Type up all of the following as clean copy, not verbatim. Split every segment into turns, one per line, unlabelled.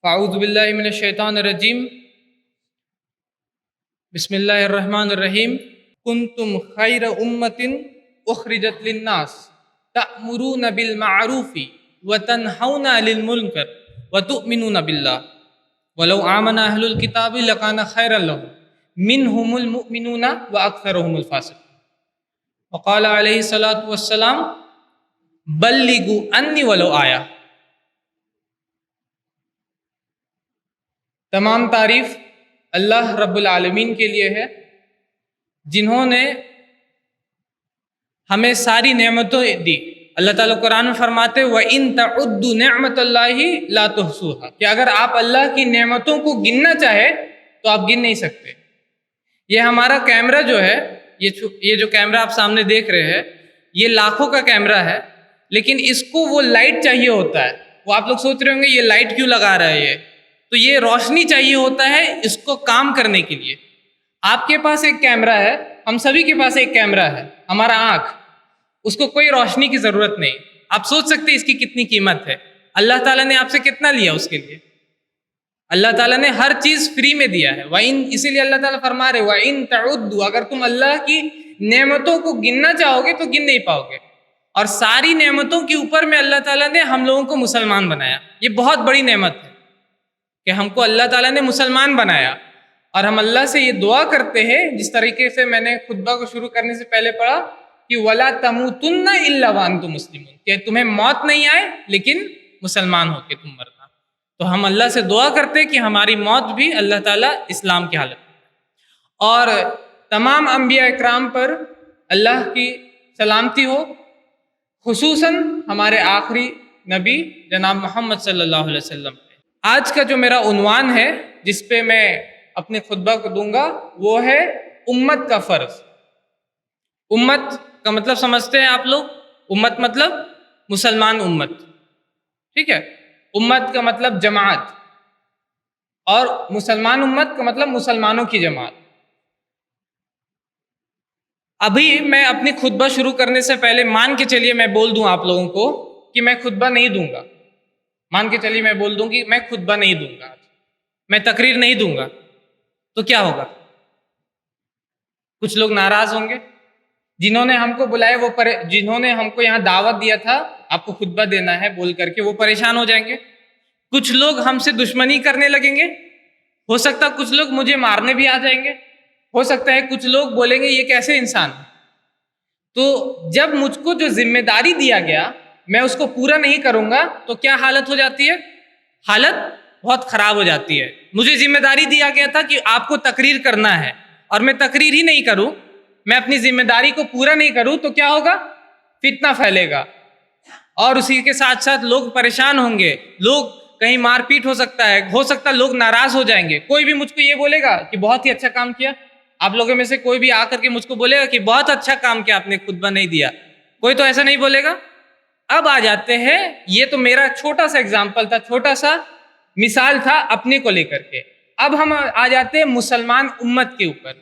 اعوذ باللہ من الشیطان الرجیم بسم اللہ الرحمن الرحیم کنتم خیر امت اخرجت للناس تأمرون بالمعروف وتنہون عن المنکر وتؤمنون باللہ ولو آمن اہل الکتاب لکان خیرا لهم منہم المؤمنون واکثرهم الفاسقون وقال علیہ الصلاۃ والسلام بلغوا انی ولو آیا۔ تمام تعریف اللہ رب العالمین کے لیے ہے، جنہوں نے ہمیں ساری نعمتیں دی۔ اللہ تعالیٰ قرآن میں فرماتے وَإِن تَعُدُّوا نِعْمَةَ اللَّهِ لَا تُحْصُوهَا، کہ اگر آپ اللہ کی نعمتوں کو گننا چاہے تو آپ گن نہیں سکتے۔ یہ ہمارا کیمرہ جو ہے، یہ جو کیمرہ آپ سامنے دیکھ رہے ہیں، یہ لاکھوں کا کیمرہ ہے، لیکن اس کو وہ لائٹ چاہیے ہوتا ہے۔ وہ آپ لوگ سوچ رہے ہوں گے یہ لائٹ کیوں لگا رہا ہے، تو یہ روشنی چاہیے ہوتا ہے اس کو کام کرنے کے لیے۔ آپ کے پاس ایک کیمرہ ہے، ہم سبھی کے پاس ایک کیمرہ ہے، ہمارا آنکھ، اس کو کوئی روشنی کی ضرورت نہیں۔ آپ سوچ سکتے اس کی کتنی قیمت ہے، اللہ تعالیٰ نے آپ سے کتنا لیا اس کے لیے۔ اللہ تعالیٰ نے ہر چیز فری میں دیا ہے۔ اسی لیے اللہ تعالیٰ فرما رہے وَإِن تَعُدُّوا، اگر تم اللہ کی نعمتوں کو گننا چاہو گے تو گن نہیں پاؤ گے۔ اور ساری نعمتوں کے اوپر میں اللہ تعالیٰ نے ہم لوگوں کو مسلمان بنایا۔ یہ بہت بڑی نعمت ہے کہ ہم کو اللہ تعالیٰ نے مسلمان بنایا، اور ہم اللہ سے یہ دعا کرتے ہیں، جس طریقے سے میں نے خطبہ کو شروع کرنے سے پہلے پڑھا کہ وَلَا تَمُوتُنَّ إِلَّا وَأَنْتُمْ مُسْلِمُونَ، کہ تمہیں موت نہیں آئے لیکن مسلمان ہو کے تم مرنا۔ تو ہم اللہ سے دعا کرتے کہ ہماری موت بھی اللہ تعالیٰ اسلام کی حالت میں۔ اور تمام انبیاء اکرام پر اللہ کی سلامتی ہو، خصوصاً ہمارے آخری نبی جناب محمد صلی اللہ علیہ وسلم۔ آج کا جو میرا عنوان ہے جس پہ میں اپنے خطبہ کو دوں گا وہ ہے امت کا فرض۔ امت کا مطلب سمجھتے ہیں آپ لوگ؟ امت مطلب مسلمان امت، ٹھیک ہے؟ امت کا مطلب جماعت، اور مسلمان امت کا مطلب مسلمانوں کی جماعت۔ ابھی میں اپنی خطبہ شروع کرنے سے پہلے مان کے چلیے میں بول دوں آپ لوگوں کو کہ میں خطبہ نہیں دوں گا۔ مان کے چلیے میں بول دوں کہ میں خطبہ نہیں دوں گا، میں تقریر نہیں دوں گا، تو کیا ہوگا؟ کچھ لوگ ناراض ہوں گے، جنہوں نے ہم کو بلایا، جنہوں نے ہم کو یہاں دعوت دیا تھا آپ کو خطبہ دینا ہے بول کر کے، وہ پریشان ہو جائیں گے۔ کچھ لوگ ہم سے دشمنی کرنے لگیں گے، ہو سکتا ہے کچھ لوگ مجھے مارنے بھی آ جائیں گے، ہو سکتا ہے کچھ لوگ بولیں گے یہ کیسے انسان ہے۔ تو جب مجھ کو جو ذمہ داری دیا گیا میں اس کو پورا نہیں کروں گا تو کیا حالت ہو جاتی ہے؟ حالت بہت خراب ہو جاتی ہے۔ مجھے ذمہ داری دیا گیا تھا کہ آپ کو تقریر کرنا ہے، اور میں تقریر ہی نہیں کروں، میں اپنی ذمہ داری کو پورا نہیں کروں تو کیا ہوگا؟ فتنہ پھیلے گا، اور اسی کے ساتھ ساتھ لوگ پریشان ہوں گے، لوگ کہیں مار پیٹ ہو سکتا ہے لوگ ناراض ہو جائیں گے۔ کوئی بھی مجھ کو یہ بولے گا کہ بہت ہی اچھا کام کیا، آپ لوگوں میں سے کوئی بھی آ کر کے مجھ کو بولے گا کہ بہت اچھا کام کیا، آپ نے خطبہ نہیں دیا، کوئی تو ایسا نہیں بولے گا۔ اب آ جاتے ہیں، یہ تو میرا چھوٹا سا اگزامپل تھا، چھوٹا سا مثال تھا اپنے کو لے کر کے۔ اب ہم آ جاتے ہیں مسلمان امت کے اوپر۔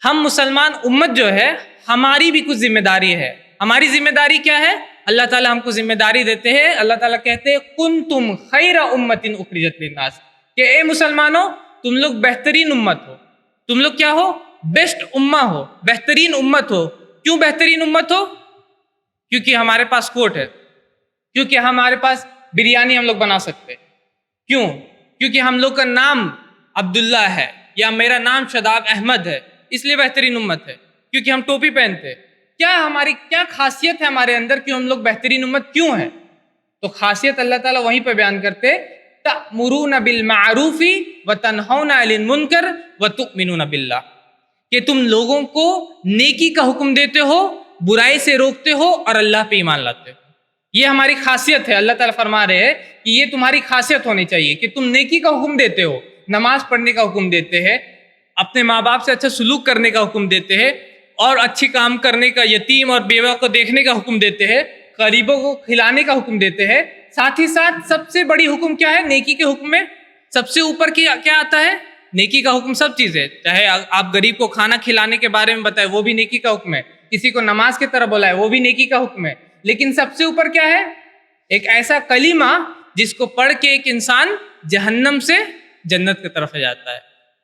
ہم مسلمان امت جو ہے ہماری بھی کچھ ذمہ داری ہے۔ ہماری ذمہ داری کیا ہے؟ اللہ تعالیٰ ہم کو ذمہ داری دیتے ہیں، اللہ تعالیٰ کہتے ہیں کنتم خیر امت اخرجت للناس، کہ اے مسلمانوں تم لوگ بہترین امت ہو، تم لوگ کیا ہو؟ بیسٹ امہ ہو، بہترین امت ہو۔ کیوں بہترین امت ہو؟ کیونکہ ہمارے پاس کوٹ ہے، کیونکہ ہمارے پاس بریانی ہم لوگ بنا سکتے۔ کیوں؟ کیونکہ ہم لوگ کا نام عبداللہ ہے، یا میرا نام شاداب احمد ہے، اس لیے بہترین امت ہے۔ کیونکہ ہم ٹوپی پہنتے، ہماری کیا خاصیت ہے ہمارے اندر کہ ہم لوگ بہترین امت کیوں ہیں؟ تو خاصیت اللہ تعالیٰ وہیں پہ بیان کرتے تأمرون بالمعروف وتنہون عن المنکر وتؤمنون باللہ، کہ تم لوگوں کو نیکی کا حکم دیتے ہو، برائی سے روکتے ہو، اور اللہ پہ ایمان لاتے ہو۔ یہ ہماری خاصیت ہے۔ اللہ تعالیٰ فرما رہے ہیں کہ یہ تمہاری خاصیت ہونی چاہیے کہ تم نیکی کا حکم دیتے ہو، نماز پڑھنے کا حکم دیتے ہیں، اپنے ماں باپ سے اچھا سلوک کرنے کا حکم دیتے ہیں، اور اچھی کام کرنے کا، یتیم اور بیوہ کو دیکھنے کا حکم دیتے ہیں، غریبوں کو کھلانے کا حکم دیتے ہیں۔ ساتھ ہی ساتھ سب سے بڑی حکم کیا ہے؟ نیکی کے حکم میں سب سے اوپر کیا آتا ہے؟ نیکی کا حکم سب چیز ہے۔ چاہے آپ غریب کو کھانا کھلانے کے بارے میں بتائیں، وہ بھی نیکی کا حکم ہے، کسی کو نماز کی طرف بلائے، وہ بھی نیکی کا حکم ہے۔ لیکن سب سے اوپر کیا ہے؟ ایک ایسا کلمہ جس کو پڑھ کے ایک انسان جہنم سے جنت کی طرف جاتا ہے.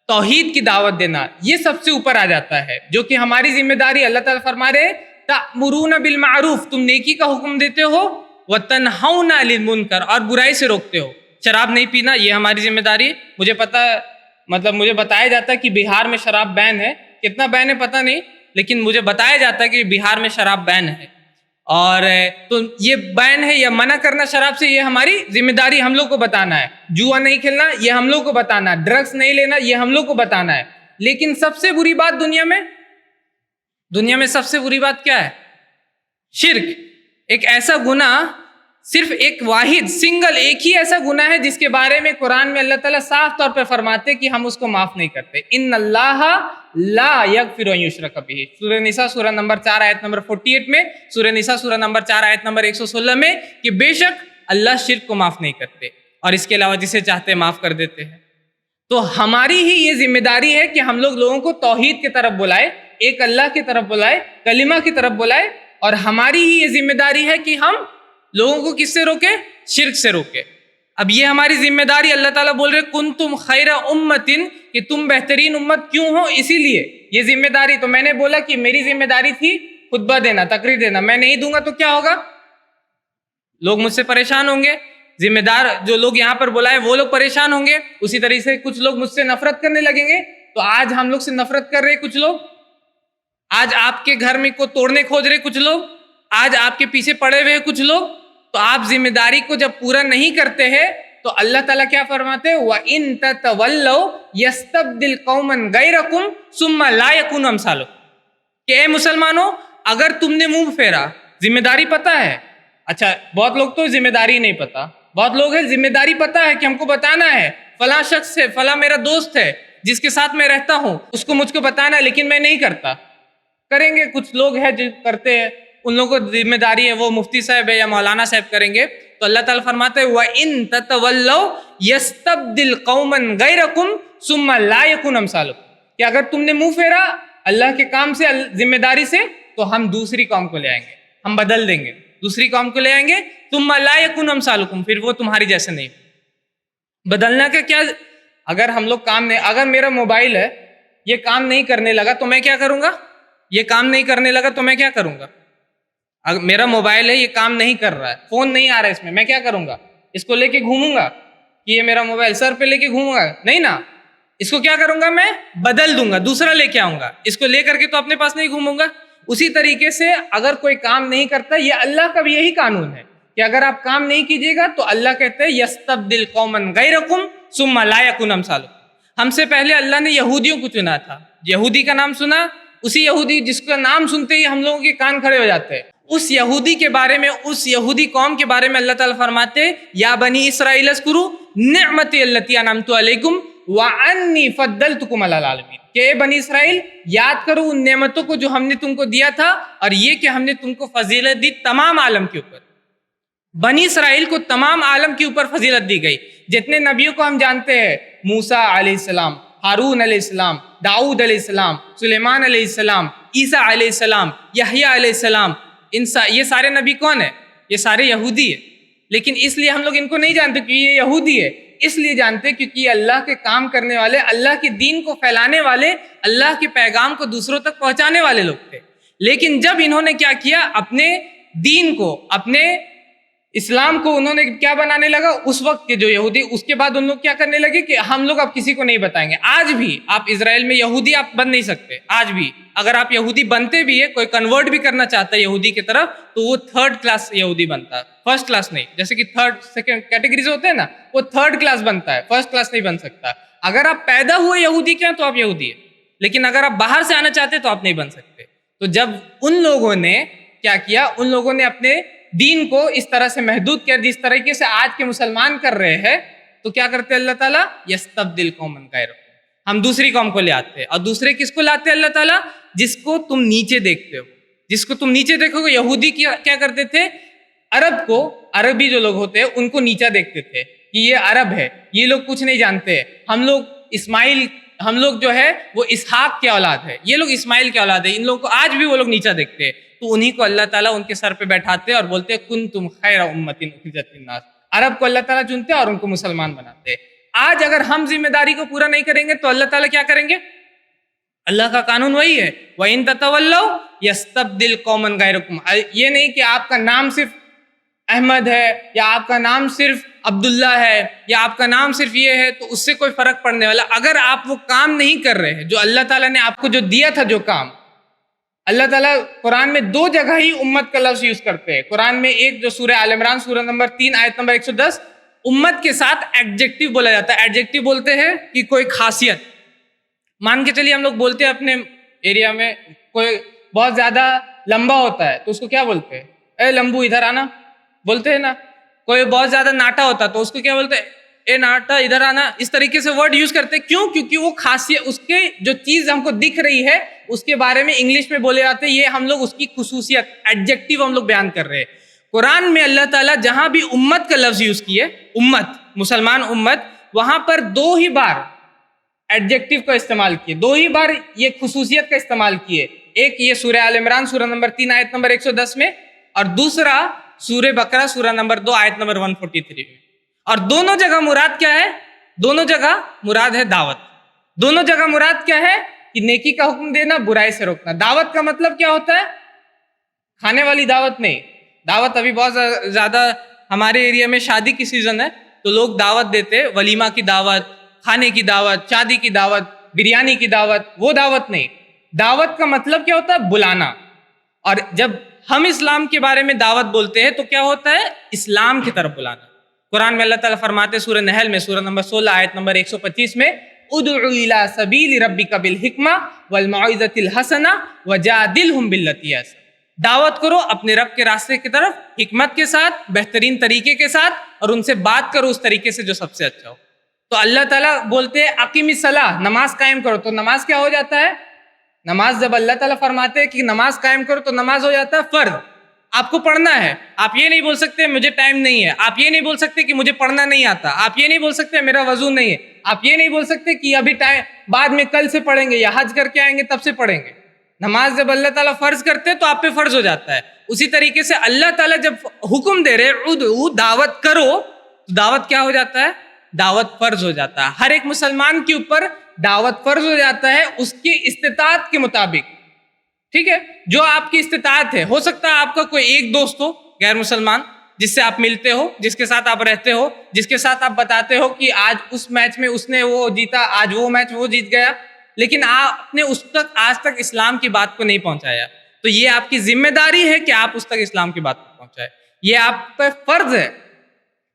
توحید کی دعوت دینا یہ سب سے اوپر آ جاتا ہے, جو کہ ہماری ذمہ داری. اللہ تعالیٰ فرما رہے تأمرون بالمعروف, تم نیکی کا حکم دیتے ہو, وتنہون عن المنکر, اور برائی سے روکتے ہو. شراب نہیں پینا یہ ہماری ذمہ داری. مجھے پتا مجھے بتایا جاتا ہے کہ بہار میں شراب بین ہے, کتنا بین ہے پتہ نہیں, لیکن مجھے بتایا جاتا ہے کہ بہار میں شراب بین ہے. اور تو یہ بین ہے یا منع کرنا شراب سے, یہ ہماری ذمہ داری, ہم لوگ کو بتانا ہے. جوا نہیں کھیلنا یہ ہم لوگ کو بتانا ہے. ڈرگس نہیں لینا یہ ہم لوگ کو بتانا ہے. لیکن سب سے بری بات دنیا میں سب سے بری بات کیا ہے؟ شرک. ایک ایسا گناہ, صرف ایک واحد سنگل ایک ہی ایسا گناہ ہے جس کے بارے میں قرآن میں اللہ تعالیٰ صاف طور پہ فرماتے کہ ہم اس کو معاف نہیں کرتے. ان اللہ لا یغفر ان یشرک بہ, سورہ نساء سورہ نمبر 4 آیت نمبر 48 میں, سورہ نساء سورہ نمبر 4 آیت نمبر 116 میں, کہ بے شک اللہ شرک کو معاف نہیں کرتے اور اس کے علاوہ جسے چاہتے معاف کر دیتے ہیں. تو ہماری ہی یہ ذمہ داری ہے کہ ہم لوگوں کو توحید کی طرف بلائے, ایک اللہ کی طرف بلائے, کلمہ کی طرف بلائے. اور ہماری ہی یہ ذمہ داری ہے کہ ہم لوگوں کو کس سے روکے؟ شرک سے روکے. اب یہ ہماری ذمہ داری. اللہ تعالیٰ بول رہے کنتم خیر امت, کہ تم بہترین امت کیوں ہو, اسی لیے یہ ذمہ داری. تو میں نے بولا کہ میری ذمہ داری تھی خطبہ دینا, تقریر دینا. میں نہیں دوں گا تو کیا ہوگا؟ لوگ مجھ سے پریشان ہوں گے. ذمہ دار جو لوگ یہاں پر بلائے وہ لوگ پریشان ہوں گے. اسی طریقے سے کچھ لوگ مجھ سے نفرت کرنے لگیں گے. تو آج ہم لوگ سے نفرت کر رہے کچھ لوگ, آج آپ کے گھر میں کو توڑنے کھوج رہے کچھ لوگ, آج آپ کے پیچھے پڑے ہوئے کچھ لوگ. تو آپ ذمہ داری کو جب پورا نہیں کرتے ہیں تو اللہ تعالیٰ کیا فرماتے ہیں؟ وَإِن تَتَوَلَّوْا يَسْتَبْدِلْ قَوْمًا غَيْرَكُمْ ثُمَّ لَا يَكُونُوا أَمْثَالَكُمْ, کہ اے مسلمانوں اگر تم نے منہ پھیرا, ذمہ داری پتہ ہے. اچھا بہت لوگ تو ذمہ داری نہیں پتہ, بہت لوگ ہیں ذمہ داری پتہ ہے کہ ہم کو بتانا ہے فلاں شخص ہے, فلاں میرا دوست ہے جس کے ساتھ میں رہتا ہوں, اس کو مجھ کو بتانا ہے, لیکن میں نہیں کرتا. کریں گے کچھ لوگ ہیں جو کرتے ہیں, ان لوگوں کو ذمہ داری ہے, وہ مفتی صاحب ہے یا مولانا صاحب کریں گے. تو اللہ تعالیٰ فرماتے ہیں وَإِن تَتَوَلَّوْا يَسْتَبْدِلْ قَوْمًا غَيْرَكُمْ ثُمَّ لَا يَكُونُوا أَمْثَالَكُمْ, کہ اگر تم نے منہ پھیرا اللہ کے کام سے, ذمہ داری سے, تو ہم دوسری قوم کو لے آئیں گے, ہم بدل دیں گے, دوسری قوم کو لے آئیں گے. ثُمَّ لَا يَكُونُوا أَمْثَالَكُمْ, پھر وہ تمہاری جیسے نہیں. بدلنا کا کیا؟ اگر ہم لوگ کام نہیں, اگر میرا موبائل ہے یہ کام نہیں کرنے لگا تو میں کیا کروں گا؟ یہ کام نہیں کرنے لگا تو میں کیا کروں گا؟ اگر میرا موبائل ہے یہ کام نہیں کر رہا ہے, فون نہیں آ رہا ہے اس میں کیا کروں گا؟ اس کو لے کے گھوموں گا کہ یہ میرا موبائل سر پہ لے کے گھوموں گا؟ نہیں نا. اس کو کیا کروں گا؟ میں بدل دوں گا, دوسرا لے کے آؤں گا. اس کو لے کر کے تو اپنے پاس نہیں گھوموں گا. اسی طریقے سے اگر کوئی کام نہیں کرتا, یہ اللہ کا بھی یہی قانون ہے کہ اگر آپ کام نہیں کیجیے گا تو اللہ کہتے ہیں یستبدل قوما غیرکم ثم لا یکون امثالکم. ہم سے پہلے اللہ نے یہودیوں کو چنا تھا. یہودی کا نام سنا, اسی یہودی جس کا نام سنتے ہی ہم لوگوں کے کان کھڑے ہو جاتے ہیں. اس یہودی کے بارے میں, اس یہودی قوم کے بارے میں اللہ تعالیٰ فرماتے یا بنی اسرائیل اذکروا نعمتی التی انعمت علیکم وانی فضلتکم علی العالمین, کہ اے بنی اسرائیل یاد کرو ان نعمتوں کو جو ہم نے تم کو دیا تھا, اور یہ کہ ہم نے تم کو فضیلت دی تمام عالم کے اوپر. بنی اسرائیل کو تمام عالم کے اوپر فضیلت دی گئی. جتنے نبیوں کو ہم جانتے ہیں, موسیٰ علیہ السلام, ہارون علیہ السلام, داؤد علیہ السلام, سلیمان علیہ السلام, عیسیٰ علیہ السلام, یحییٰ علیہ السلام, یہ سارے نبی کون ہیں؟ یہ سارے یہودی ہیں. لیکن اس لیے ہم لوگ ان کو نہیں جانتے کہ یہ یہودی ہے, اس لیے جانتے کیونکہ یہ اللہ کے کام کرنے والے, اللہ کے دین کو پھیلانے والے, اللہ کے پیغام کو دوسروں تک پہنچانے والے لوگ تھے. لیکن جب انہوں نے کیا کیا, اپنے دین کو, اپنے اسلام کو انہوں نے کیا بنانے لگا, اس وقت کے جو یہودی, اس کے بعد ان لوگ کیا کرنے لگے کہ ہم لوگ اب کسی کو نہیں بتائیں گے. آج بھی آپ اسرائیل میں یہودی آپ بن نہیں سکتے. آج بھی اگر آپ یہودی بنتے بھی ہے, کوئی کنورٹ بھی کرنا چاہتا ہے یہودی کی طرف, تو وہ 3rd کلاس یہودی بنتا ہے, 1st کلاس نہیں. جیسے کہ 3rd 2nd کیٹیگریز ہوتے ہیں نا, وہ 3rd کلاس بنتا ہے, 1st کلاس نہیں بن سکتا. اگر آپ پیدا ہوئے یہودی کے ہیں تو آپ یہودی ہیں, لیکن اگر آپ باہر سے آنا چاہتے تو آپ نہیں بن سکتے. تو جب ان لوگوں نے کیا کیا, ان لوگوں نے اپنے دین کو اس طرح سے محدود کر جس طریقے سے آج کے مسلمان کر رہے ہیں, تو کیا کرتے اللہ تعالیٰ, یستبدل قوما غیرکم, ہم دوسری قوم کو لے آتے ہیں. اور دوسرے کس کو لاتے اللہ تعالیٰ؟ جس کو تم نیچے دیکھتے ہو, جس کو تم نیچے دیکھو گے. یہودی کیا کرتے تھے, عرب کو, عربی جو لوگ ہوتے ہیں ان کو نیچا دیکھتے تھے کہ یہ عرب ہے, یہ لوگ کچھ نہیں جانتے, ہم لوگ اسماعیل, ہم لوگ جو ہے وہ اسحاق کے اولاد ہے, یہ لوگ اسماعیل کے اولاد ہے. ان لوگوں کو آج بھی وہ لوگ نیچا دیکھتے ہیں. تو انہی کو اللہ تعالیٰ ان کے سر پہ بیٹھاتے اور بولتے کنتم خیر امۃ اخرجت للناس. عرب کو اللہ تعالیٰ چنتے اور ان کو مسلمان بناتے. آج اگر ہم ذمہ داری کو پورا نہیں کریں گے تو اللہ تعالیٰ کیا کریں گے؟ اللہ کا قانون وہی ہے وَإِن تَتَوَلَّوْا يَسْتَبْدِلْ قَوْمًا غَيْرَكُمْ. یہ نہیں کہ آپ کا نام صرف احمد ہے یا آپ کا نام صرف عبداللہ ہے یا آپ کا نام صرف یہ ہے تو اس سے کوئی فرق پڑنے والا. اگر آپ وہ کام نہیں کر رہے ہیں جو اللہ تعالیٰ نے آپ کو جو دیا تھا, جو کام اللہ تعالیٰ قرآن میں 2 جگہ ہی امت کا لفظ یوز کرتے ہیں. قرآن میں ایک جو سورہ آل عمران سورہ نمبر 3 آیت نمبر 110, امت کے ساتھ ایڈجیکٹو بولا جاتا ہے. ایڈجیکٹو بولتے ہیں کہ کوئی خاصیت, مان کے چلیے ہم لوگ بولتے ہیں اپنے ایریا میں کوئی بہت زیادہ لمبا ہوتا ہے تو اس کو کیا بولتے ہیں؟ اے لمبو ادھر آنا بولتے ہیں نا. کوئی بہت زیادہ ناٹا ہوتا ہے تو اس کو کیا بولتے ہیں؟ اے ناٹا ادھر آنا. اس طریقے سے ورڈ یوز کرتے ہیں. کیوں؟ کیونکہ وہ خاصیت, اس کے جو چیز ہم کو دکھ رہی ہے اس کے بارے میں انگلش میں بولے جاتے ہیں, یہ ہم لوگ اس کی خصوصیت ایڈجیکٹو ہم لوگ بیان کر رہے ہیں. قرآن میں اللہ تعالیٰ جہاں بھی امت کا لفظ یوز کیے, امت مسلمان امت, وہاں پر 2 ہی بار ایڈجیکٹو کا استعمال کیے, 2 ہی بار یہ خصوصیت کا استعمال کیے. ایک یہ سورہ آل عمران سورہ نمبر 3 آیت نمبر 110 میں, اور دوسرا سورہ بقرہ سورہ نمبر 2 آیت نمبر 143 میں. اور دونوں جگہ مراد کیا ہے؟ دونوں جگہ مراد ہے دعوت. دونوں جگہ مراد کیا ہے؟ کہ نیکی کا حکم دینا, برائی سے روکنا. دعوت کا مطلب کیا ہوتا ہے؟ کھانے والی دعوت نہیں. دعوت ابھی بہت زیادہ ہمارے ایریا میں شادی کی سیزن ہے تو لوگ دعوت دیتے, ولیمہ کی دعوت, کھانے کی دعوت, شادی کی دعوت, بریانی کی دعوت. وہ دعوت نہیں. دعوت کا مطلب کیا ہوتا ہے؟ بلانا. اور جب ہم اسلام کے بارے میں دعوت بولتے ہیں تو کیا ہوتا ہے؟ اسلام کی طرف بلانا. قرآن میں اللہ تعالیٰ فرماتے سورہ نحل میں سورہ نمبر 16 آیت نمبر 125 میں, ادع الی سبیل ربک بالحکمہ والموعظۃ الحسنہ وجادلہم باللتی احسن. دعوت کرو اپنے رب کے راستے کی طرف حکمت کے ساتھ, بہترین طریقے کے ساتھ, اور ان سے بات کرو اس طریقے سے جو سب سے اچھا ہو. تو اللہ تعالیٰ بولتے ہیں اقیم الصلاۃ, نماز قائم کرو. تو نماز کیا ہو جاتا ہے؟ نماز جب اللہ تعالیٰ فرماتے ہیں کہ نماز قائم کرو تو نماز ہو جاتا ہے فرض. آپ کو پڑھنا ہے. آپ یہ نہیں بول سکتے مجھے ٹائم نہیں ہے. آپ یہ نہیں بول سکتے کہ مجھے پڑھنا نہیں آتا. آپ یہ نہیں بول سکتے میرا وضو نہیں ہے. آپ یہ نہیں بول سکتے کہ ابھی ٹائم بعد میں کل سے پڑھیں گے یا حج کر کے آئیں گے تب سے پڑھیں گے. نماز جب اللہ تعالیٰ فرض کرتے ہیں تو آپ پہ فرض ہو جاتا ہے. اسی طریقے سے اللہ تعالیٰ جب حکم دے رہے ادعو, دعوت کرو, تو دعوت کیا ہو جاتا ہے؟ دعوت فرض ہو جاتا ہے. ہر ایک مسلمان کے اوپر دعوت فرض ہو جاتا ہے اس کی استطاعت کے مطابق. ٹھیک ہے, جو آپ کی استطاعت ہے. ہو سکتا ہے آپ کا کوئی ایک دوست ہو غیر مسلمان جس سے آپ ملتے ہو, جس کے ساتھ آپ رہتے ہو, جس کے ساتھ آپ بتاتے ہو کہ آج اس میچ میں اس نے وہ جیتا, آج وہ میچ وہ جیت گیا, لیکن آپ نے اس تک آج تک اسلام کی بات کو نہیں پہنچایا. تو یہ آپ کی ذمہ داری ہے کہ آپ اس تک اسلام کی بات کو پہنچائے. یہ آپ پر فرض ہے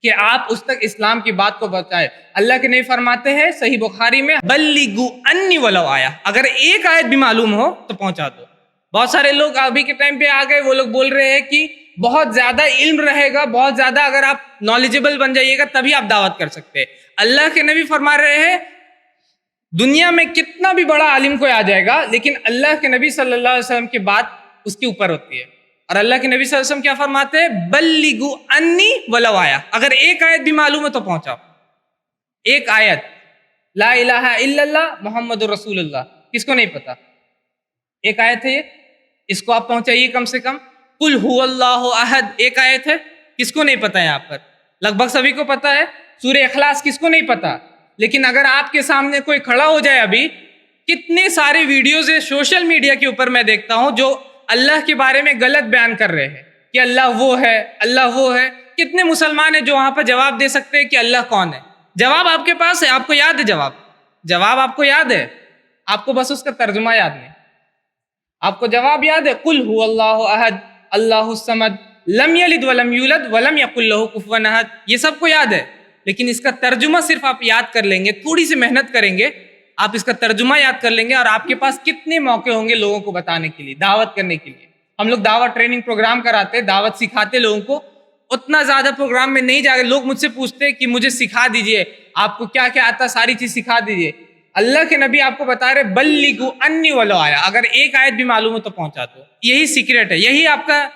کہ آپ اس تک اسلام کی بات کو پہنچائے. اللہ کے نبی فرماتے ہیں صحیح بخاری میں, بلغوا انی ولو آیا, اگر ایک آیت بھی معلوم ہو تو پہنچا دو. بہت سارے لوگ ابھی کے ٹائم پہ آ گئے, وہ لوگ بول رہے ہیں کہ بہت زیادہ علم رہے گا, بہت زیادہ اگر آپ نالجبل بن جائیے گا تبھی آپ دعوت کر سکتے ہیں. اللہ کے نبی فرما رہے ہیں دنیا میں کتنا بھی بڑا عالم کوئی آ جائے گا لیکن اللہ کے نبی صلی اللہ علیہ وسلم کی بات اس کے اوپر ہوتی ہے. اور اللہ کے نبی صلی اللہ علیہ وسلم کیا فرماتے ہیں؟ بلغوا انی ولو آیا, اگر ایک آیت بھی معلوم ہے تو پہنچاؤ. ایک آیت لا الہ الا اللہ محمد رسول اللہ, کس کو نہیں پتا؟ ایک آیت ہے یہ, اس کو آپ پہنچائیے کم سے کم. قل هو اللہ احد, ایک آیت ہے, کس کو نہیں پتا؟ یہاں پر لگ بھگ سبھی کو پتا ہے. سورہ اخلاص کس کو نہیں پتا؟ لیکن اگر آپ کے سامنے کوئی کھڑا ہو جائے, ابھی کتنے سارے ویڈیوز ہے سوشل میڈیا کے اوپر میں دیکھتا ہوں جو اللہ کے بارے میں غلط بیان کر رہے ہیں کہ اللہ وہ ہے, اللہ وہ ہے. کتنے مسلمان ہیں جو وہاں پر جواب دے سکتے ہیں کہ اللہ کون ہے؟ جواب آپ کے پاس ہے, آپ کو یاد ہے جواب آپ کو یاد ہے, آپ کو بس اس کا ترجمہ یاد نہیں. آپ کو جواب یاد ہے, قل هو اللہ احد اللہ الصمد لم یلد ولم یولد ولم یکن لہ کفوا احد, یہ سب کو یاد ہے. لیکن اس کا ترجمہ صرف آپ یاد کر لیں گے, تھوڑی سی محنت کریں گے, آپ اس کا ترجمہ یاد کر لیں گے, اور آپ کے پاس کتنے موقع ہوں گے لوگوں کو بتانے کے لیے, دعوت کرنے کے لیے. ہم لوگ دعوت ٹریننگ پروگرام کراتے, دعوت سکھاتے لوگوں کو. اتنا زیادہ پروگرام میں نہیں جا رہے, لوگ مجھ سے پوچھتے کہ مجھے سکھا دیجئے, آپ کو کیا کیا آتا, ساری چیز سکھا دیجئے. اللہ کے نبی آپ کو بتا رہے بلغوا انی ولو آیا, اگر ایک آیت بھی معلوم ہو تو پہنچا دو. یہی سیکریٹ ہے, یہی آپ کا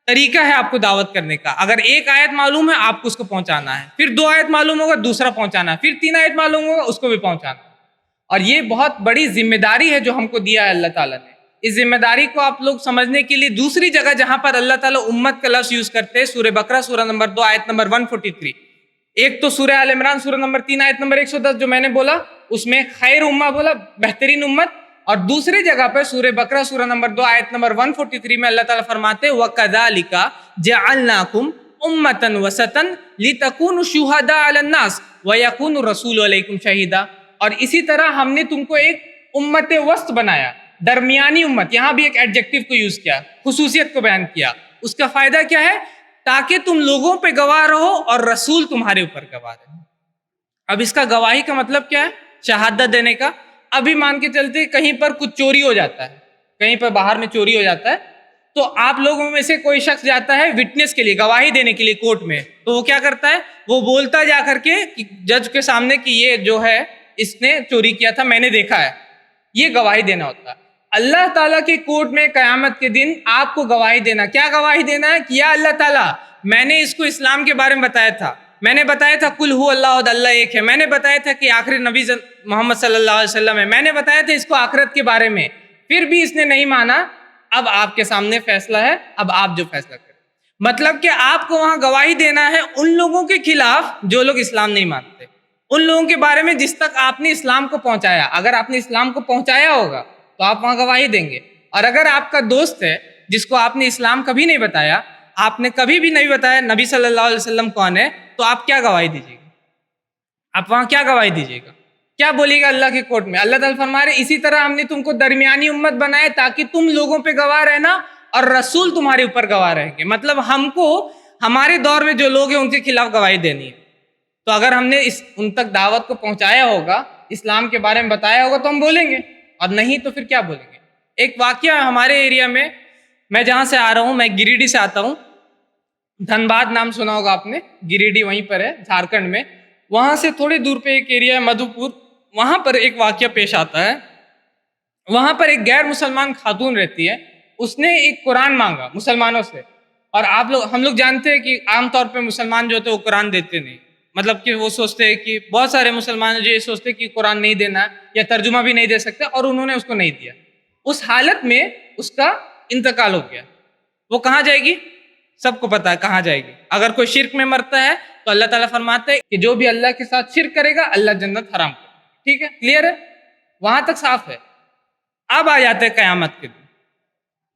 طریقہ ہے آپ کو دعوت کرنے کا. اگر ایک آیت معلوم ہے آپ کو اس کو پہنچانا ہے, پھر 2 آیت معلوم ہوگا دوسرا پہنچانا ہے, پھر 3 آیت معلوم ہوگا اس کو بھی پہنچانا. اور یہ بہت بڑی ذمہ داری ہے جو ہم کو دیا ہے اللہ تعالیٰ نے. اس ذمہ داری کو آپ لوگ سمجھنے کے لیے دوسری جگہ جہاں پر اللہ تعالیٰ امت کا لفظ یوز کرتے ہیں, سورہ بقرہ سورہ نمبر 2 آیت نمبر 143, ایک تو سورہ آل عمران سورہ نمبر 3 آیت نمبر 110 جو میں نے بولا، اس میں خیر امہ بولا، بہترین امت. اور دوسری جگہ پر سورہ بقرہ سورہ نمبر 2 آیت نمبر 143 میں اللہ تعالیٰ فرماتے ہیں وَكَذَلِكَ جَعَلْنَاكُمْ أُمَّةً وَسَطًا لِتَكُونُوا شُهَدَاءَ عَلَى النَّاسِ وَيَكُونَ الرَّسُولُ عَلَيْكُمْ شَهِيدًا. اور اسی طرح ہم نے تم کو ایک امت وسط بنایا، درمیانی امت. یہاں بھی ایک ایڈجیکٹو کو یوز کیا، خصوصیت کو بیان کیا. اس کا فائدہ کیا ہے؟ تاکہ تم لوگوں پہ گواہ رہو اور رسول تمہارے اوپر گواہ رہے. اب اس کا گواہی کا مطلب کیا ہے؟ شہادت دینے کا. ابھی مان کے چلتے کہیں پر کچھ چوری ہو جاتا ہے، کہیں پر باہر میں چوری ہو جاتا ہے، تو آپ لوگوں میں سے کوئی شخص جاتا ہے وٹنس کے لیے، گواہی دینے کے لیے کورٹ میں. تو وہ کیا کرتا ہے؟ وہ بولتا جا کر کے جج کے سامنے کہ یہ جو ہے اس نے چوری کیا تھا، میں نے دیکھا ہے. یہ گواہی دینا ہوتا ہے. اللہ تعالیٰ کے کورٹ میں قیامت کے دن آپ کو گواہی دینا. کیا گواہی دینا ہے؟ کہ یا اللہ تعالیٰ میں نے اس کو اسلام کے بارے میں بتایا تھا، میں نے بتایا تھا کل ہو اللہ احد اللہ ایک ہے، میں نے بتایا تھا کہ آخری نبی محمد صلی اللہ علیہ وسلم ہے، میں نے بتایا تھا اس کو آخرت کے بارے میں، پھر بھی اس نے نہیں مانا. اب آپ کے سامنے فیصلہ ہے، اب آپ جو فیصلہ کریں. مطلب کہ آپ کو وہاں گواہی دینا ہے ان لوگوں کے خلاف جو لوگ اسلام نہیں مانتے، ان لوگوں کے بارے میں جس تک آپ نے اسلام کو پہنچایا. اگر آپ نے اسلام کو پہنچایا ہوگا تو آپ وہاں گواہی دیں گے. اور اگر آپ کا دوست ہے جس کو آپ نے اسلام کبھی نہیں بتایا، آپ نے کبھی بھی نہیں بتایا نبی صلی اللہ علیہ وسلم کون ہے، تو آپ کیا گواہی دیجیے گا؟ آپ وہاں کیا گواہی دیجیے گا؟ کیا بولیے گا اللہ کے کورٹ میں؟ اللہ تعالیٰ فرما رہے اسی طرح ہم نے تم کو درمیانی امت بنائے تاکہ تم لوگوں پہ گواہ رہنا اور رسول تمہارے اوپر گواہ رہیں گے. مطلب ہم کو ہمارے دور میں جو لوگ ہیں ان کے خلاف گواہی دینی ہے. تو اگر ہم نے ان تک دعوت کو پہنچایا ہوگا، اسلام کے بارے میں بتایا ہوگا تو ہم بولیں گے، اور نہیں تو پھر کیا بولیں گے. ایک واقعہ ہمارے ایریا میں جہاں سے آ رہا ہوں، میں گریڈی سے آتا ہوں. دھنباد نام سنا ہوگا آپ نے، گریڈی وہیں پر ہے جھارکھنڈ میں. وہاں سے تھوڑے دور پہ ایک ایریا ہے مدھو پور، وہاں پر ایک واقعہ پیش آتا ہے. وہاں پر ایک غیر مسلمان خاتون رہتی ہے، اس نے ایک قرآن مانگا مسلمانوں سے. اور ہم لوگ جانتے ہیں کہ عام طور پہ مسلمان جو ہوتے ہیں وہ قرآن دیتے نہیں. مطلب کہ وہ سوچتے ہیں کہ بہت سارے مسلمان جو یہ سوچتے ہیں کہ قرآن نہیں دینا ہے یا ترجمہ بھی نہیں دے سکتے، اور انہوں نے اس کو نہیں دیا. اس حالت میں اس کا انتقال ہو گیا. وہ کہاں جائے گی؟ سب کو پتا ہے کہاں جائے گی. اگر کوئی شرک میں مرتا ہے تو اللہ تعالیٰ فرماتے ہیں کہ جو بھی اللہ کے ساتھ شرک کرے گا اللہ جنت حرام کرے گا. ٹھیک ہے، کلیئر ہے، وہاں تک صاف ہے. اب آ جاتے ہیں قیامت کے دن.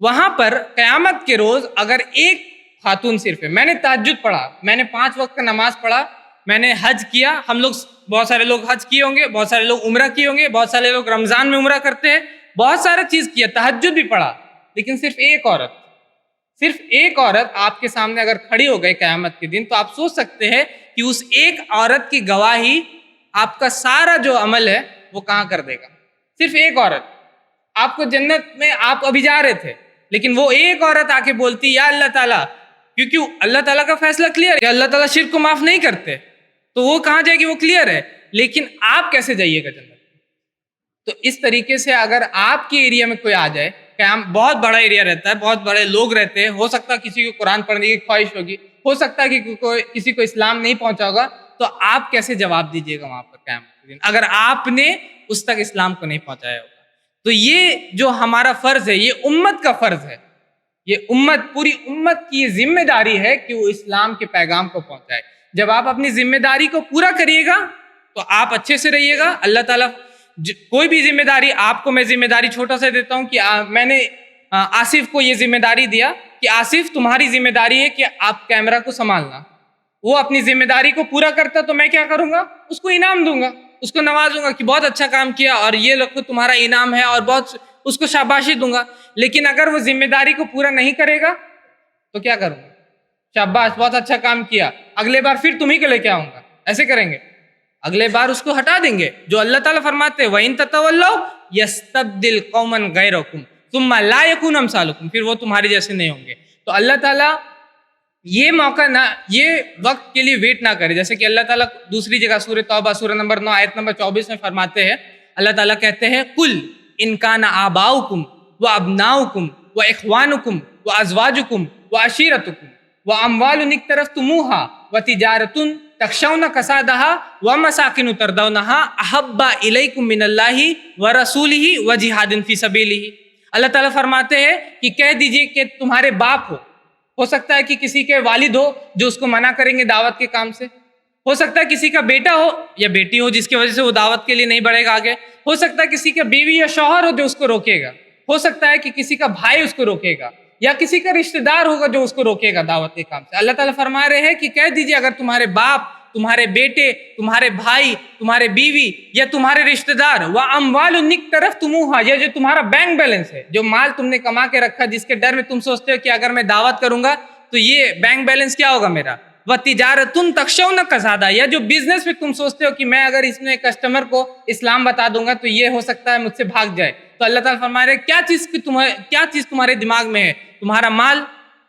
وہاں پر قیامت کے روز اگر ایک خاتون صرف ہے، میں نے تہجد پڑھا، میں نے 5 وقت کا نماز پڑھا، میں نے حج کیا. ہم لوگ بہت سارے لوگ حج کیے ہوں گے، بہت سارے لوگ عمرہ کیے ہوں گے، بہت سارے لوگ رمضان میں عمرہ کرتے ہیں، بہت سارا چیز کیا، تہجد بھی پڑھا. لیکن صرف ایک عورت آپ کے سامنے اگر کھڑی ہو گئی قیامت کے دن، تو آپ سوچ سکتے ہیں کہ اس ایک عورت کی گواہی آپ کا سارا جو عمل ہے وہ کہاں کر دے گا. صرف ایک عورت. آپ کو جنت میں آپ ابھی جا رہے تھے، لیکن وہ ایک عورت آ کے بولتی یا اللہ تعالیٰ، کیونکہ اللہ تعالیٰ کا فیصلہ کلیئر ہے کہ اللہ تعالیٰ شرک کو معاف نہیں کرتے، تو وہ کہاں جائے گی؟ وہ کلیئر ہے. لیکن آپ کیسے جائیے گا جنت؟ تو اس طریقے سے اگر آپ کے ایریا میں کوئی آ جائے، بہت بڑا ایریا رہتا ہے، بہت بڑے لوگ رہتے ہیں، ہو سکتا ہے کسی کو قرآن پڑھنے کی خواہش ہوگی، ہو سکتا ہے کہ کسی کو اسلام نہیں پہنچا ہوگا، تو آپ کیسے جواب دیجیے گا وہاں پر قیامت کے دن اگر آپ نے اس تک اسلام کو نہیں پہنچایا ہوگا؟ تو یہ جو ہمارا فرض ہے، یہ امت کا فرض ہے، یہ پوری امت کی ذمہ داری ہے کہ وہ اسلام کے پیغام کو پہنچائے. جب آپ اپنی ذمہ داری کو پورا کریے گا تو آپ اچھے سے رہیے گا. اللہ تعالیٰ کوئی بھی ذمہ داری، آپ کو میں ذمہ داری چھوٹا سا دیتا ہوں کہ میں نے آصف کو یہ ذمہ داری دیا کہ آصف تمہاری ذمہ داری ہے کہ آپ کیمرہ کو سنبھالنا. وہ اپنی ذمہ داری کو پورا کرتا تو میں کیا کروں گا؟ اس کو انعام دوں گا، اس کو نوازوں گا کہ بہت اچھا کام کیا اور یہ لوگ تمہارا انعام ہے، اور بہت اس کو شاباشی دوں گا. لیکن اگر وہ ذمہ داری کو پورا نہیں کرے گا تو کیا کروں گا؟ شاباش، بہت اچھا کام کیا، اگلے بار پھر تمہیں کو لے کے آؤں گا. ایسے کریں گے، اگلے بار اس کو ہٹا دیں گے. جو اللہ تعالیٰ فرماتے ہیں وَإِن تَتَوَلَّوْا يَسْتَبْدِلْ قَوْمًا غَيْرَكُمْ ثُمَّ لَا يَكُونُ أَمْثَالُكُمْ، پھر وہ تمہارے جیسے نہیں ہوں گے. تو اللہ تعالیٰ یہ موقع نہ، یہ وقت کے لیے ویٹ نہ کرے. جیسے کہ اللہ تعالیٰ دوسری جگہ سورہ توبہ سورہ نمبر 9 آیت نمبر 24 میں فرماتے ہیں، اللہ تعالیٰ کہتے ہیں قُلْ إِنْ كَانَ آبَاؤُكُمْ وَأَبْنَاؤُكُمْ وَإِخْوَانُكُمْ وَأَزْوَاجُكُمْ وَعَشِيرَتُكُمْ وَأَمْوَالٌ اقْتَرَفْتُمُوهَا وَتِجَارَةٌ تخشون کسادها ومساکن ترضونها احب الیکم من اللہ ورسولہ وجہاد فی سبیلہ. اللہ تعالیٰ فرماتے ہیں کہ کہہ دیجئے کہ تمہارے باپ ہو سکتا ہے کہ کسی کے والد ہو جو اس کو منع کریں گے دعوت کے کام سے، ہو سکتا ہے کسی کا بیٹا ہو یا بیٹی ہو جس کی وجہ سے وہ دعوت کے لیے نہیں بڑھے گا آگے. ہو سکتا ہے کسی کا بیوی یا شوہر ہو جو اس کو روکے گا. ہو سکتا ہے کہ کسی کا بھائی اس کو روکے گا یا کسی کا رشتہ دار ہوگا جو اس کو روکے گا دعوت کے کام سے. اللہ تعالیٰ فرما رہے ہیں کہ کہہ دیجیے اگر تمہارے باپ، تمہارے بیٹے، تمہارے بھائی، تمہارے بیوی یا تمہارے رشتہ دار وَأَمْوَالٌ اقْتَرَفْتُمُوهَا، یہ جو تمہارا بینک بیلنس ہے، جو مال تم نے کما کے رکھا جس کے ڈر میں تم سوچتے ہو کہ اگر میں دعوت کروں گا تو یہ بینک بیلنس کیا ہوگا میرا، وَتِجَارَةٌ تَخْشَوْنَ کَسَادَهَا، یا جو بزنس میں تم سوچتے ہو کہ میں اگر اس میں کسٹمر کو اسلام بتا دوں گا تو یہ ہو سکتا ہے مجھ سے بھاگ جائے. تو اللہ تعالیٰ فرما رہے کیا چیز تمہارے دماغ میں ہے؟ تمہارا مال،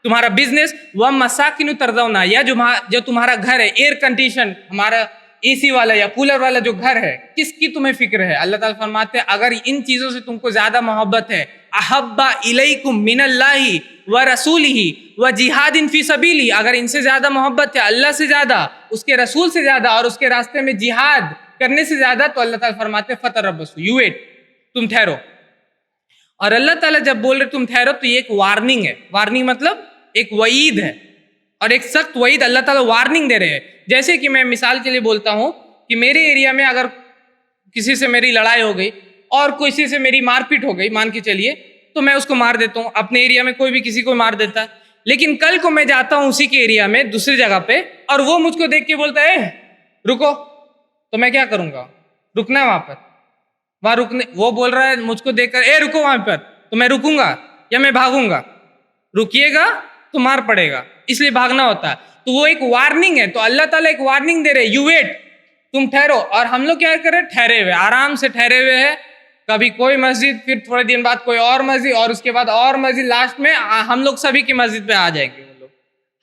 تمہارا بزنس، وَمَسَاكِنُ تَرْضَوْنَا، یا جو تمہارا گھر ہے، ایئر کنڈیشن، ہمارا اے سی والا یا کولر والا جو گھر ہے، کس کی تمہیں فکر ہے؟ اللہ تعالیٰ فرماتے ہیں اگر ان چیزوں سے تم کو زیادہ محبت ہے، احب الیکم من اللہ ورسولہ وجہاد فی سبیلہ، اگر ان سے زیادہ محبت ہے، اللہ سے زیادہ، اس کے رسول سے زیادہ اور اس کے راستے میں جہاد کرنے سے زیادہ، تو اللہ تعالیٰ فرماتے ہیں فتربصوا، یو ویٹ، تم ٹھہرو. اور اللہ تعالیٰ جب بول رہے تم ٹھہرو تو یہ ایک وارننگ ہے. وارننگ مطلب ایک وعید ہے، اور ایک سخت وعید. اللہ تعالیٰ وارننگ دے رہے ہیں. جیسے کہ میں مثال کے لیے بولتا ہوں کہ میرے ایریا میں اگر کسی سے میری لڑائی ہو گئی اور کسی سے میری مار پیٹ ہو گئی، مان کے چلیے، تو میں اس کو مار دیتا ہوں. اپنے ایریا میں کوئی بھی کسی کو مار دیتا ہے، لیکن کل کو میں جاتا ہوں اسی کے ایریا میں دوسری جگہ پہ اور وہ مجھ کو دیکھ کے بولتا ہے رکو، تو میں کیا کروں گا؟ رکنا ہے وہاں پر. وہاں رکنے، وہ بول رہا ہے مجھ کو دیکھ کر رکو وہاں پر، تو میں رکوں گا یا میں بھاگوں گا؟ رکیے گا تو مار پڑے گا، اس لیے بھاگنا ہوتا ہے. تو وہ ایک وارننگ ہے. تو اللہ تعالیٰ ایک وارننگ دے رہے، یو ویٹ، تم ٹھہرو. اور ہم لوگ کیا کریں؟ ٹھہرے ہوئے، آرام سے ٹھہرے ہوئے ہیں. کبھی کوئی مسجد، پھر تھوڑے دن بعد کوئی اور مسجد، اور اس کے بعد اور مسجد، لاسٹ میں ہم لوگ سبھی کی مسجد پہ آ جائیں گے. وہ لوگ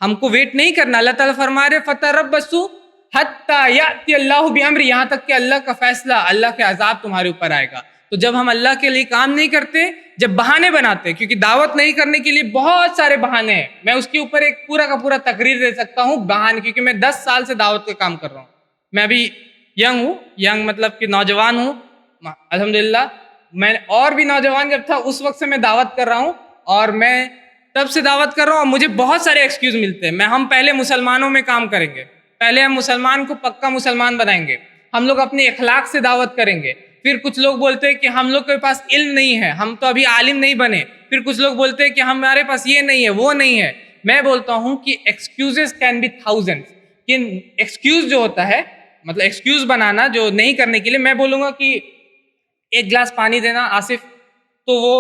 ہم کو ویٹ نہیں کرنا. اللہ تعالیٰ فرما رہے فتربصوا حتی یأتی اللہ بامرہ، یہاں تک کہ اللہ کا فیصلہ، اللہ کے عذاب تمہارے اوپر آئے گا. تو جب ہم اللہ کے لیے کام نہیں کرتے، جب بہانے بناتے، کیونکہ دعوت نہیں کرنے کے لیے بہت سارے بہانے ہیں، میں اس کے اوپر ایک پورا کا پورا تقریر دے سکتا ہوں بہانے، کیونکہ میں 10 سال سے دعوت کا کام کر رہا ہوں. میں ابھی ینگ ہوں، ینگ مطلب کہ نوجوان ہوں الحمدللہ. میں اور بھی نوجوان جب تھا اس وقت سے میں دعوت کر رہا ہوں، اور میں تب سے دعوت کر رہا ہوں، اور مجھے بہت سارے ایکسکیوز ملتے ہیں. ہم پہلے مسلمانوں میں کام کریں گے، پہلے ہم مسلمان کو پکا مسلمان بنائیں گے، ہم لوگ اپنے اخلاق سے دعوت کریں گے. پھر کچھ لوگ بولتے ہیں کہ ہم لوگ کے پاس علم نہیں ہے، ہم تو ابھی عالم نہیں بنے. پھر کچھ لوگ بولتے ہیں کہ ہمارے پاس یہ نہیں ہے، وہ نہیں ہے. میں بولتا ہوں کہ ایکسکیوزز کین بی تھاؤزینڈ. کہ ایکسکیوز جو ہوتا ہے، مطلب ایکسکیوز بنانا جو نہیں کرنے کے لیے، میں بولوں گا کہ ایک گلاس پانی دینا آصف، تو وہ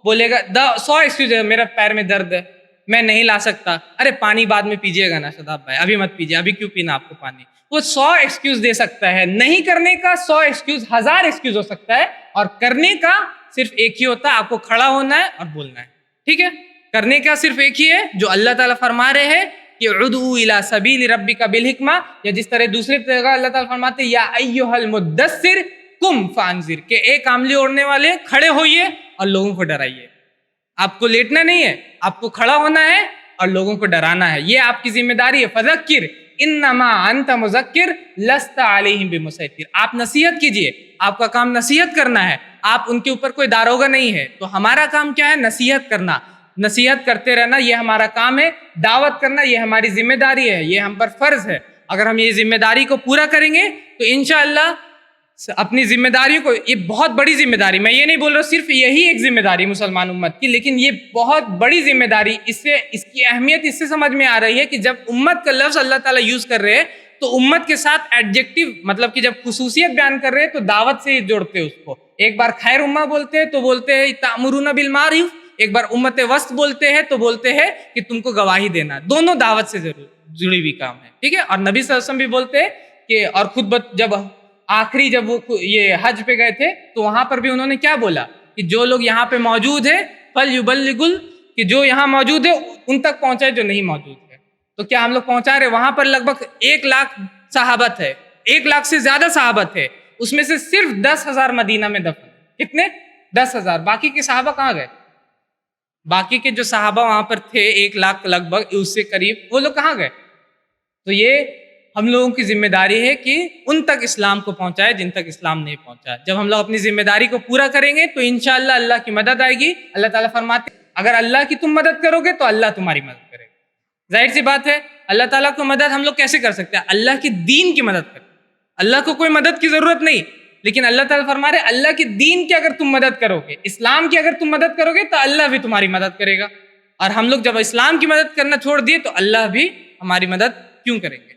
بولے گا 100 ایکسکیوز ہے، میرا پیر میں درد ہے، میں نہیں لا سکتا. ارے پانی بعد میں پیجیے گا نا شاداب بھائی، ابھی مت پیجیے، ابھی کیوں پینا آپ کو پانی. وہ 100 ایکسکیوز دے سکتا ہے. نہیں کرنے کا 100 ایکسکیوز، 1000 ایکسکیوز ہو سکتا ہے، اور کرنے کا صرف ایک ہی ہوتا ہے. آپ کو کھڑا ہونا ہے اور بولنا ہے. ٹھیک ہے؟ کرنے کا صرف ایک ہی ہے جو اللہ تعالیٰ فرما رہے ہیں کہ ادعو الی سبیل ربک بالحکمہ، یا جس طرح دوسری جگہ اللہ تعالیٰ فرماتے ہیں یا ایھا المدثر قم فانذر، کہ ایک کاملی اوڑھنے والے کھڑے ہوئیے اور لوگوں کو ڈرائیے. آپ کو لیٹنا نہیں ہے، آپ کو کھڑا ہونا ہے اور لوگوں کو ڈرانا ہے. یہ آپ کی ذمہ داری ہے. فذکر انما انت مذکر لست علیہم بمسیطر. آپ نصیحت کیجئے، آپ کا کام نصیحت کرنا ہے. آپ ان کے اوپر کوئی داروغہ نہیں ہے. تو ہمارا کام کیا ہے؟ نصیحت کرنا، نصیحت کرتے رہنا. یہ ہمارا کام ہے. دعوت کرنا یہ ہماری ذمہ داری ہے، یہ ہم پر فرض ہے. اگر ہم یہ ذمہ داری کو پورا کریں گے تو انشاءاللہ اپنی ذمہ داریوں کو، یہ بہت بڑی ذمہ داری، میں یہ نہیں بول رہا صرف یہی ایک ذمہ داری مسلمان امت کی، لیکن یہ بہت بڑی ذمہ داری. اس کی اہمیت اس سے سمجھ میں آ رہی ہے کہ جب امت کا لفظ اللہ تعالیٰ یوز کر رہے ہیں تو امت کے ساتھ ایڈجیکٹو، مطلب کہ جب خصوصیت بیان کر رہے ہیں تو دعوت سے جوڑتے ہیں اس کو. ایک بار خیر امہ بولتے ہیں تو بولتے ہیں تأمرون بالمعروف، ایک بار امت وسط بولتے ہیں تو بولتے ہیں کہ تم کو گواہی دینا. دونوں دعوت سے جڑی ہوئی کام ہے. ٹھیک ہے؟ اور نبی صلی اللہ علیہ وسلم بھی بولتے ہیں کہ، اور خود جب آخری جب وہ یہ حج پہ گئے تھے تو وہاں پر بھی انہوں نے کیا بولا کہ جو لوگ یہاں پہ موجود ہیں فلیبلغ، کہ جو یہاں موجود ہے ان تک پہنچائے جو نہیں موجود ہے. تو کیا ہم لوگ پہنچا رہے؟ وہاں پر لگ بھگ 1 لاکھ صحابت ہے، 1 لاکھ سے زیادہ صحابت ہے. اس میں سے صرف 10,000 مدینہ میں دفن. کتنے؟ 10,000. باقی کے صحابہ کہاں گئے؟ باقی کے جو صحابہ وہاں پر تھے 1 لاکھ لگ بھگ، اس سے قریب، وہ لوگ کہاں گئے؟ تو یہ ہم لوگوں کی ذمہ داری ہے کہ ان تک اسلام کو پہنچائے جن تک اسلام نہیں پہنچا. جب ہم لوگ اپنی ذمہ داری کو پورا کریں گے تو انشاءاللہ اللہ کی مدد آئے گی. اللہ تعالیٰ فرماتے ہیں اگر اللہ کی تم مدد کرو گے تو اللہ تمہاری مدد کرے گا. ظاہر سی بات ہے اللہ تعالیٰ کو مدد ہم لوگ کیسے کر سکتے ہیں؟ اللہ کے دین کی مدد کریں. اللہ کو کوئی مدد کی ضرورت نہیں, لیکن اللہ تعالیٰ فرما رہے اللہ کے دین کی اگر تم مدد کرو گے, اسلام کی اگر تم مدد کرو گے تو اللہ بھی تمہاری مدد کرے گا. اور ہم لوگ جب اسلام کی مدد کرنا چھوڑ دیے تو اللہ بھی ہماری مدد کیوں کریں گے؟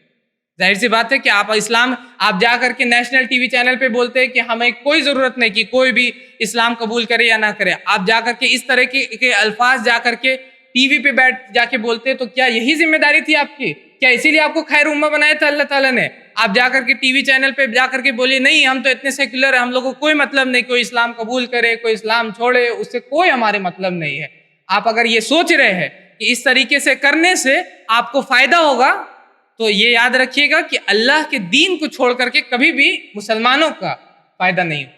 ظاہر سی بات ہے کہ آپ جا کر کے نیشنل ٹی وی چینل پہ بولتے ہیں کہ ہمیں کوئی ضرورت نہیں کہ کوئی بھی اسلام قبول کرے یا نہ کرے. آپ جا کر کے اس طرح کے الفاظ جا کر کے ٹی وی پہ بیٹھ جا کے بولتے تو کیا یہی ذمہ داری تھی آپ کی؟ کیا اسی لیے آپ کو خیر امہ بنایا تھا اللہ تعالیٰ نے؟ آپ جا کر کے ٹی وی چینل پہ جا کر کے بولیے نہیں ہم تو اتنے سیکولر ہیں, ہم لوگوں کو کوئی مطلب نہیں, کوئی اسلام قبول کرے کوئی اسلام چھوڑے, اس سے کوئی ہمارے مطلب نہیں ہے. آپ اگر یہ سوچ رہے ہیں کہ اس طریقے سے کرنے سے آپ کو فائدہ ہوگا تو یہ یاد رکھیے گا کہ اللہ کے دین کو چھوڑ کر کے کبھی بھی مسلمانوں کا فائدہ نہیں ہوا.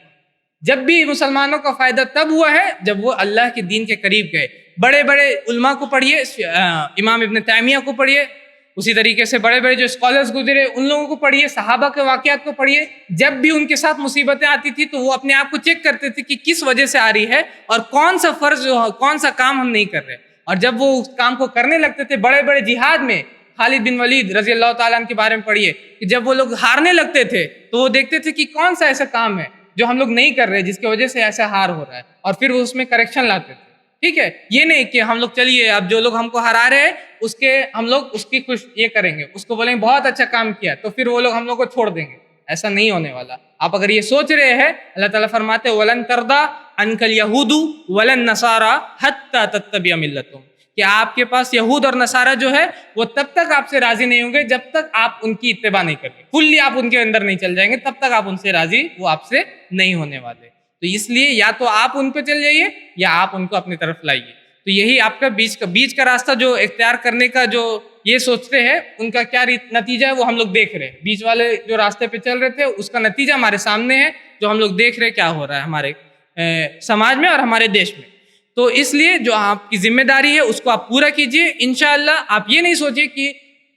جب بھی مسلمانوں کا فائدہ تب ہوا ہے جب وہ اللہ کے دین کے قریب گئے. بڑے بڑے علماء کو پڑھیے, امام ابن تیمیہ کو پڑھیے, اسی طریقے سے بڑے بڑے جو اسکالرز گزرے ان لوگوں کو پڑھیے, صحابہ کے واقعات کو پڑھیے. جب بھی ان کے ساتھ مصیبتیں آتی تھی تو وہ اپنے آپ کو چیک کرتے تھے کہ کس وجہ سے آ رہی ہے اور کون سا فرض کون سا کام ہم نہیں کر رہے. اور جب وہ اس کام کو کرنے لگتے تھے, بڑے بڑے جہاد میں خالد بن ولید رضی اللہ تعالیٰ عنہ کے بارے میں پڑھیے کہ جب وہ لوگ ہارنے لگتے تھے تو وہ دیکھتے تھے کہ کون سا ایسا کام ہے جو ہم لوگ نہیں کر رہے جس کی وجہ سے ایسا ہار ہو رہا ہے, اور پھر وہ اس میں کریکشن لاتے تھے. ٹھیک ہے, یہ نہیں کہ ہم لوگ چلیے اب جو لوگ ہم کو ہرا رہے ہیں ہم لوگ اس کی خوش یہ کریں گے, اس کو بولیں گے بہت اچھا کام کیا تو پھر وہ لوگ ہم لوگ کو چھوڑ دیں گے. ایسا نہیں ہونے والا. آپ اگر یہ سوچ رہے ہیں, اللہ تعالیٰ فرماتے ہیں وَلَن تَرْضَىٰ عَنْكَ الْيَهُودُ وَلَا النَّصَارَىٰ حَتَّىٰ تَتَّبِعَ مِلَّتَهُمْ, کہ آپ کے پاس یہود اور نصارہ جو ہے وہ تب تک آپ سے راضی نہیں ہوں گے جب تک آپ ان کی اتباع نہیں کریں گے. فلی آپ ان کے اندر نہیں چل جائیں گے تب تک آپ ان سے راضی وہ آپ سے نہیں ہونے والے. تو اس لیے یا تو آپ ان پہ چل جائیے یا آپ ان کو اپنی طرف لائیے. تو یہی آپ کا بیچ کا راستہ جو اختیار کرنے کا جو یہ سوچتے ہیں ان کا کیا نتیجہ ہے وہ ہم لوگ دیکھ رہے ہیں. بیچ والے جو راستے پہ چل رہے تھے اس کا نتیجہ ہمارے سامنے ہے, جو ہم لوگ دیکھ رہے ہیں کیا ہو رہا ہے ہمارے سماج میں اور ہمارے دیش میں. تو اس لیے جو آپ کی ذمہ داری ہے اس کو آپ پورا کیجئے انشاءاللہ. آپ یہ نہیں سوچیے کہ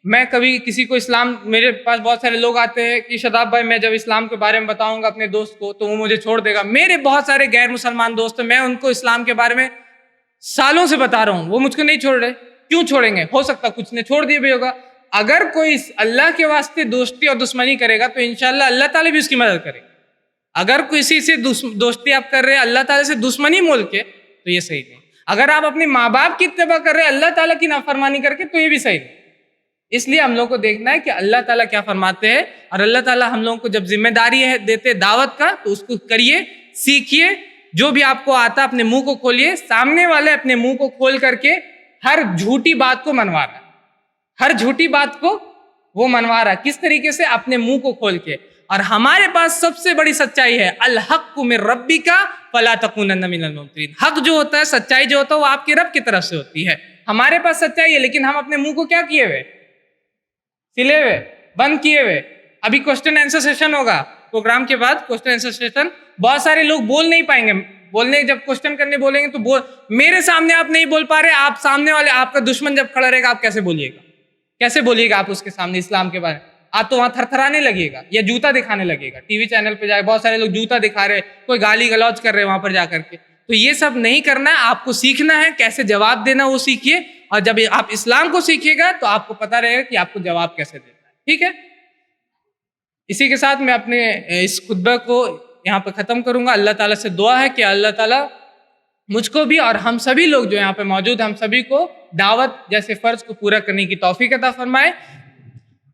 میں کبھی کسی کو اسلام, میرے پاس بہت سارے لوگ آتے ہیں کہ شاداب بھائی میں جب اسلام کے بارے میں بتاؤں گا اپنے دوست کو تو وہ مجھے چھوڑ دے گا. میرے بہت سارے غیر مسلمان دوست ہیں, میں ان کو اسلام کے بارے میں سالوں سے بتا رہا ہوں, وہ مجھ کو نہیں چھوڑ رہے. کیوں چھوڑیں گے؟ ہو سکتا کچھ نے چھوڑ دیا بھی ہوگا. اگر کوئی اللہ کے واسطے دوستی اور دشمنی کرے گا تو انشاءاللہ اللہ تعالیٰ بھی اس کی مدد کرے گا. اگر کسی سے دوستی آپ کر رہے ہیں اللہ تعالیٰ سے دشمنی مول کے تو یہ صحیح نہیں. اگر آپ اپنے ماں باپ کی اتباع کر رہے ہیں اللہ تعالیٰ کی نافرمانی کر کے تو یہ بھی صحیح نہیں. اس لیے ہم لوگ کو دیکھنا ہے کہ اللہ تعالیٰ کیا فرماتے ہیں, اور اللہ تعالیٰ ہم لوگوں کو جب ذمہ داری ہے دیتے دعوت کا تو اس کو کریے, سیکھیے. جو بھی آپ کو آتا اپنے منہ کو کھولیے. سامنے والے اپنے منہ کو کھول کر کے ہر جھوٹی بات کو منوا رہا ہے, ہر جھوٹی بات کو وہ منوا رہا ہے. کس طریقے سے؟ اپنے منہ کو کھول کے. اور ہمارے پاس سب سے بڑی سچائی ہے الحق من ربک فلا تکونن من الممترین. حق جو ہوتا ہے, سچائی جو ہوتا ہے وہ آپ کے رب کی طرف سے ہوتی ہے. ہمارے پاس سچائی ہے لیکن ہم اپنے منہ کو کیا کیے ہوئے, سلے ہوئے, بند کیے ہوئے. ابھی کوسچن آنسر سیشن ہوگا پروگرام کے بعد, کوسچن آنسر سیشن. بہت سارے لوگ بول نہیں پائیں گے, بولنے جب کوسچن کرنے بولیں گے تو میرے سامنے آپ نہیں بول پا رہے, آپ سامنے والے آپ کا دشمن جب کھڑا رہے گا آپ کیسے بولیے گا؟ کیسے بولیے گا آپ اس کے سامنے اسلام کے بارے میں؟ آپ تو وہاں تھر تھرانے لگے گا یا جوتا دکھانے لگے گا. ٹی وی چینل پہ جائے بہت سارے لوگ جوتا دکھا رہے, کوئی گالی گلوچ کر رہے وہاں پر جا کر کے. تو یہ سب نہیں کرنا ہے, آپ کو سیکھنا ہے کیسے جواب دینا وہ سیکھیے. اور جب آپ اسلام کو سیکھیے گا تو آپ کو پتہ رہے گا کہ آپ کو جواب کیسے دینا ہے. ٹھیک ہے, اسی کے ساتھ میں اپنے اس خطبہ کو یہاں پہ ختم کروں گا. اللہ تعالیٰ سے دعا ہے کہ اللہ تعالیٰ مجھ کو بھی اور ہم سبھی لوگ جو یہاں پہ موجود ہیں ہم سبھی کو دعوت جیسے فرض کو پورا کرنے کی توفیق عطا فرمائے.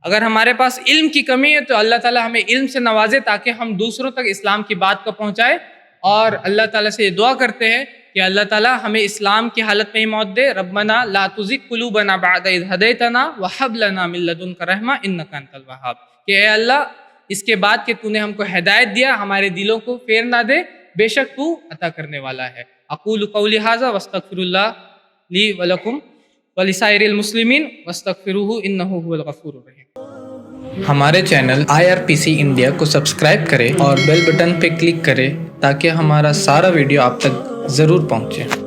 اگر ہمارے پاس علم کی کمی ہے تو اللہ تعالیٰ ہمیں علم سے نوازے تاکہ ہم دوسروں تک اسلام کی بات کو پہنچائے. اور اللہ تعالیٰ سے یہ دعا کرتے ہیں کہ اللہ تعالیٰ ہمیں اسلام کی حالت میں ہی موت دے. ربنا لا تزغ قلوبنا بعد اذ ہدیتنا وہب لنا من لدنک رحمہ انک انت الوہاب. کہ اے اللہ اس کے بعد کہ تو نے ہم کو ہدایت دیا ہمارے دلوں کو پھیر نہ دے, بے شک تو عطا کرنے والا ہے. اقول قولی ھذا واستغفر اللہ لی ولکم ولسائر المسلمین واستغفروہ انہ هو الغفور الرحیم. ہمارے چینل IRPC انڈیا کو سبسکرائب کریں اور بیل بٹن پہ کلک کریں تاکہ ہمارا سارا ویڈیو آپ تک ضرور پہنچے.